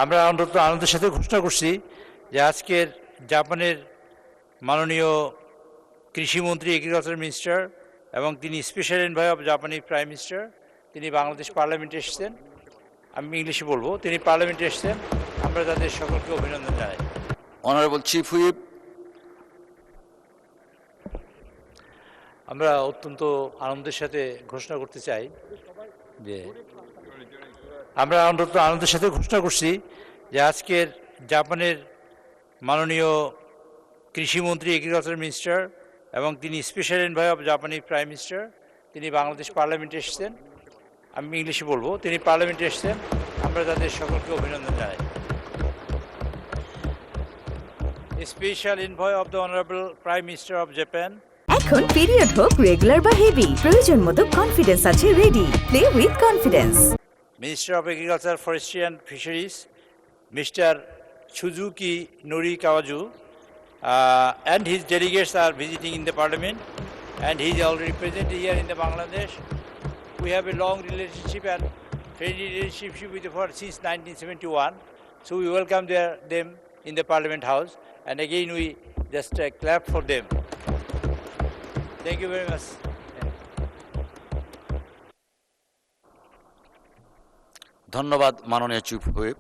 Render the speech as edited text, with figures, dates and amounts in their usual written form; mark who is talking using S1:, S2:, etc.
S1: আমরা অন্তত আনন্দের সাথে ঘোষণা করছি যে আজকের জাপানের মাননীয় কৃষিমন্ত্রী এগ্রিকালচার মিনিস্টার এবং তিনি স্পেশাল এনভয় অফ জাপানি প্রাইম মিনিস্টার, তিনি বাংলাদেশ পার্লামেন্টে এসেছেন। আমি ইংলিশে বলবো, তিনি পার্লামেন্টে এসেছেন। আমরা তাদের সকলকে অভিনন্দন জানাই।
S2: Honourable chief whip.
S1: আমরা অত্যন্ত আনন্দের সাথে ঘোষণা করতে চাই যে আমরা অন্তত আনন্দের সাথে ঘোষণা করছি যে আজকের জাপানের মাননীয় কৃষিমন্ত্রী এগ্রিকালচার মিনিস্টার এবং তিনি স্পেশাল এনভয় অফ জাপানি প্রাইম মিনিস্টার, তিনি বাংলাদেশ পার্লামেন্টে এসেছেন। আমি ইংলিশে বলবো, তিনি পার্লামেন্টে এসেছেন। আমরা তাদের সকলকে অভিনন্দন জানাই। Special envoy of the honourable prime minister of Japan.
S3: এখন পিরিয়ড হোক রেগুলার বা হেভি, প্রয়োজন মতো কনফিডেন্স আছে ready. Play with confidence.
S1: Minister of Agriculture, Forestry and Fisheries, Mr. Suzuki Nori Kawaju, and his delegates are visiting in the parliament, and he is already present here in the Bangladesh. We have a long relationship and friendly relationship with the since 1971, so we welcome them in the Parliament House, and again we just clap for them. Thank you very much.
S2: ধন্যবাদ মাননীয় chief whip.